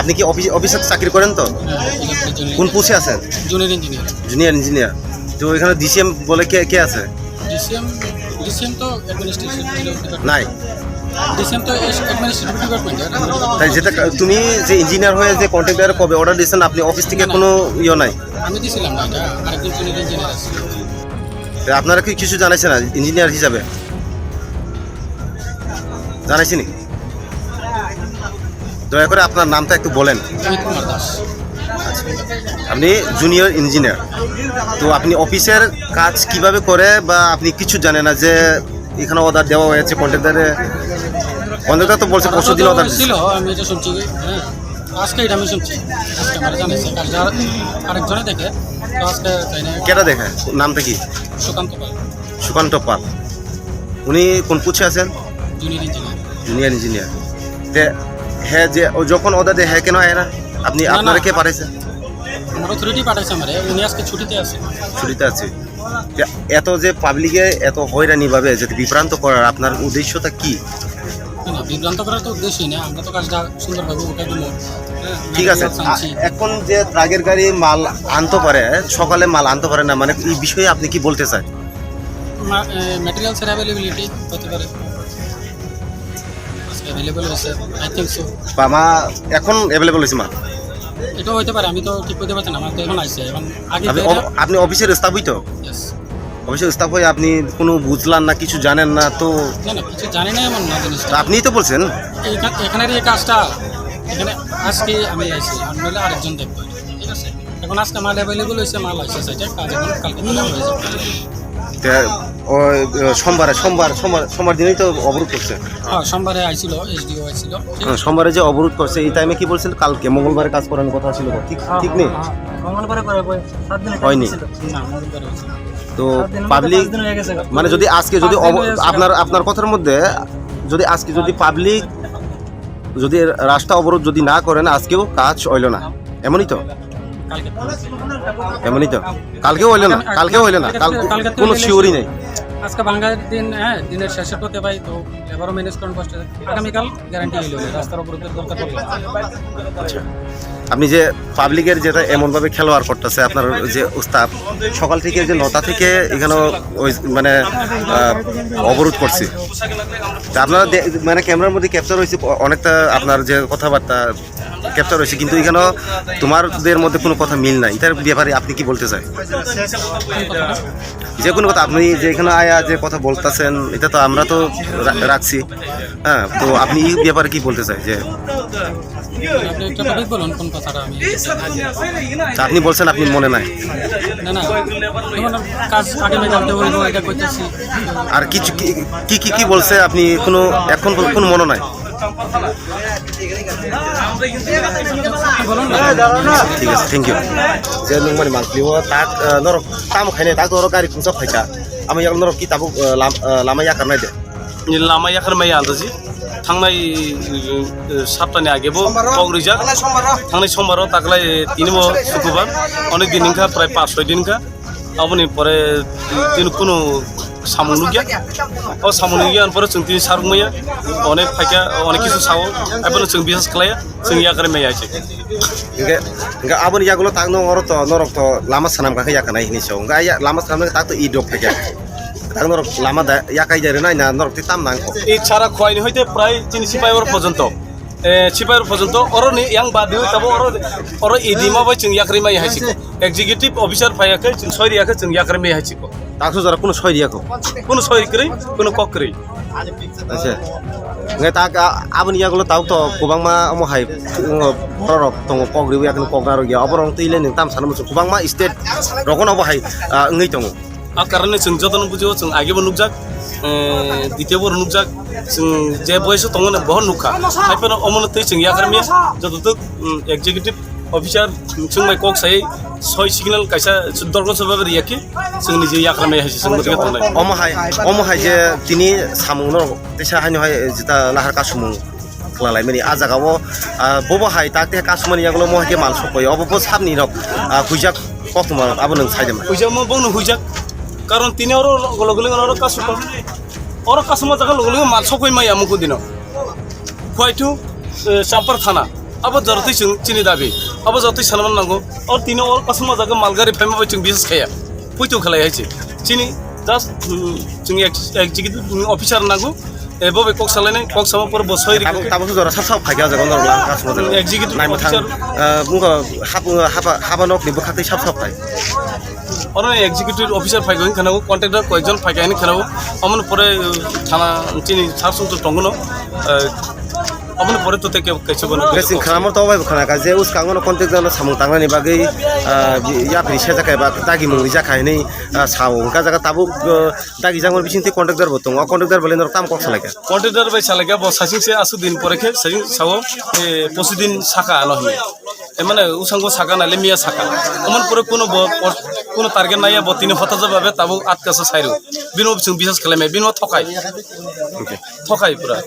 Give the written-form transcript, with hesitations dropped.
আপনি কি অফিসে চাকরি করেন তো? কোন পোস্টে আছেন? Junior engineer. তো এখানে ডিসিএম বলে কে আছে? ডিসিএম তো অ্যাডমিনিস্ট্রেশন নাই। ডিসিএম তো অ্যাডমিনিস্ট্রেটিভ ডিপার্টমেন্ট। তাই যেটা তুমি যে ইঞ্জিনিয়ার হয়ে যে কন্ট্রাক্টর কবে অর্ডার দিয়েছেন আপনি অফিস থেকে কোনো নাই? আমি দিছিলাম না, এটা আরেকজন জুনিয়র ইঞ্জিনিয়ার আছে। আপনারা কি কিছু জানাইছেন না ইঞ্জিনিয়ার হিসাবে? জানাইছেন? দয়া করে আপনার নামটা একটু বলেন। অমিত কুমার দাস। আপনি জুনিয়র ইঞ্জিনিয়ার, তো আপনি অফিসের কাজ কিভাবে করে বা আপনি কিছু জানেন না যে এখানে অর্ডার দেওয়া হয়েছে কন্ট্রাক্টর তো বলছে পরশু দিন অর্ডার ছিল, আমি এটা শুনছি। হ্যাঁ, আজকে এটা আমি শুনছি, আজকে আমার জানাইছে, কাল যার আরেকজনে দেখে তো আজকে তাই না। কেটা দেখে? নামটা কি? সুকান্ত পাল। সুকান্ত পাল। উনি কোন পুছে আছেন? Junior engineer. Junior engineer. তে হ্যাঁ, যে ও যখন অর্ডার দেয় হ্যাঁ কেন হয় না? আপনারা কে পাঠাইছে? আমার অথরিটি পাঠাইছে আমারে, উনি আজকে ছুটিতে আছে। ছুটিতে আছে। এত যে পাবলিকে এত হয়রানি ভাবে যে বিভ্রান্ত করার আপনার উদ্দেশ্যটা কি? না, বিভ্রান্ত করার তো উদ্দেশ্যই না, আমরা তো কাজটা সুন্দরভাবে উঠে দিল। ঠিক আছে, এখন যে ট্রাকের গাড়ি মাল আনতে পারে, সকালে মাল আনতে পারে না, মানে এই বিষয়ে আপনি কি বলতে চান? ম্যাটেরিয়ালসের অ্যাভেলেবিলিটি হতে পারে, অ্যাভেলেবল হয়েছে, আই থিঙ্ক সো। বা মা এখন অ্যাভেলেবল হয়েছে মাল? এটাও হতে পারে, আমি তো ঠিক করতে পারছি না, আমার তো এখন আইসে। এখন আগে আপনি অফিসের স্টাফই তো? Yes. অফিসের স্টাফ হয়ে আপনি কোনো বুঝলেন না, কিছু জানেন না তো? না না, কিছু জানি না এমন না জিনিসটা। আপনিই তো বলছেন এখানের এই কাজটা এখানে আজকে আমি আইসি, আমি বলে আরেকজন দেখবো, ঠিক আছে। এখন আজকে মাল অ্যাভেলেবল হয়েছে, মাল আইসে সাইটে, কাজ এখন কালকে হয়ে যাবে। সোমবার দিনই তো অবরোধ করছে। হ্যাঁ, সোমবারে আইছিল, এসডিও আইছিল। সোমবারে যে অবরোধ করছে এই টাইমে কি বলছেন কালকে মঙ্গলবারে কাজ করানোর কথা ছিল, ঠিক নেই? মঙ্গলবারে করে হয়নি না, মঙ্গলবারে হয়েছে। তো পাবলিক মানে যদি আজকে যদি আপনার কথার মধ্যে যদি আজকে যদি পাবলিক যদি রাস্তা অবরোধ যদি না করেন আজকেও কাজ হইল না, এমনই তো? এমনই তো কালকেও হইল না? কালকেও হইল না, কোনো শিওরই নেই। আজকে বাঙ্গার দিন, হ্যাঁ, দিনের শেষে করতে পাই তো এবারও ম্যানেজ করুন কষ্ট। আগামীকাল গ্যারান্টি হইল রাস্তার অবরোধের দরকার পড়বে। আচ্ছা, আপনি যে পাবলিকের যেটা এমনভাবে খেলোয়াড় করতেছে আপনার যে উস্তাদ সকাল থেকে যে 9টা থেকে এখানে ওই মানে অবরোধ করছে, তা আপনারা মানে ক্যামেরার মধ্যে ক্যাপচার হয়েছে অনেকটা আপনার যে কথাবার্তা ক্যাপচার হয়েছে, কিন্তু এখানে তোমাদের মধ্যে কোনো কথা মিল নাই। এটার ব্যাপারে আপনি কি বলতে চান? যে কোনো কথা আপনি যে এখানে আয়া যে কথা বলতেছেন এটা তো আমরা তো রাখছি, হ্যাঁ, তো আপনি এই ব্যাপারে কি বলতে চাই? যে আপনি একটা টপিক বলুন, কোন কথাটা আমি আপনি বলছেন আপনি মনে নাই? না না, কাজ আগামীকালকে হইল, এটা করতেছি। আর কিছু কি বলছে আপনি কোনো এখন কোনো মনে নাই? ঠিক আছে, থ্যাংক ইউ। যে মানে মান্থলি তাক নরক তাম খাইনে তাক নরক গাড়ি খুঁজা ফাইকা আমি নরক কি তাবো লাमा याकार नायदो लामा याकार माइ आन्दाजि थांनाय 7टानि आगेबो पावरिजाक थांनाय समबाराव ताकलाय तिनिबो शुक्रबार अनेक दिननिखा प्राय 5-6 दिनखा आबनि परे दिन कुनु सामुनु गया ओ सामुनु गया परे जों तिनि सारुमैया अनेक फाइका अनेक किसु सावो एबो जों बिसास खालाया जों याकार माइ आइसे enggak abon yagulo tak norok to lama sanam ka yakan ai ni so enggak ya lama sanam tak to idok faika tak norok lama da yakai jare na norok ti tam nang ko এই ছাড়া খোয়াইনি হইতে প্রায় 3 সিপাইওর পর্যন্ত অরনি young বাদিও Tabo or ইদিমা by जों याकरि माइ हाइसिको executive अफिसार फायाखै जों सयरियाखै जों याकरि माइ हाइसिको takso jara kuno soiriako কোনো সয়রিকरै কোনো ককरै acha enggak tak abon yagulo tak to kubang ma mo hai borok tongo pogri yakan pognaro ya oborong tile ning tam sanam kubang ma state rokon obo hai ngai tongo आ कारणे जों जतन बुझियो जों आगेबो नुकजाक द्वितीयबो नुकजाक जों जे बयस तंगने बहुत नुखा आइफोर अमनते जों याकरमिया जतत एग्जीक्यूटिव अफिसार जों माइ कक साइ सय सिगनेल कायसा दरगन सबाबे रियाखि जों निजे याकरमिया हाइसे जों मते तंनाय omo hai je tini samuno tesa haino hai jita lahar kasumu klalai meni ajagawo bobo hai takte kasumani yagulo mo ke mal sokoi obo sabni rok huijak kotuma abon saidem huijak mo bonu huijak কারণ তিনি ওর গলগলি ওর কাছে ওর কাছে জায়গা লগলি মাল সকই মাই আমুকু দিন খুয়াইটু চাম্পার থানা abo jorotui chung chini dabi abo jorotui sanman nango or tini or kasma jaga malgari phema bai chung bises khaya puito khalai haichi chini just chung executive officer nango ebo be kok salane kok sama por bosoi tabo jora sab phaika jagon dor lang kas model executive nai mothang officer bungo haba nok ni bokhatai sab phai orang executive officer phai goin khanago contractor koijon phai kaini khanago amon pore thana chini sarsung to tongono amon pore to teke kaise gono dressing khamor to bai khana ka je us kangono contact jano samung tangnani bagai ya prisa jakai ba tagi mungri jakai nei saung ka jaga tabu tagi jangor bisingte contractor botong contractor bole nor tam kok salaka contractor bai salaga bo sasing se asu din pore khe sasing sawo posudin saka alo hi মানে উসাঙ্গো সাকা নালে মিয়া সাকা অমন পরে কোনো target নাই বা তিনি হতাজা ভাবে তাবো আটকাছে সাইরো বিনো বিশেষ খেলে বিনো ঠকাই পুরা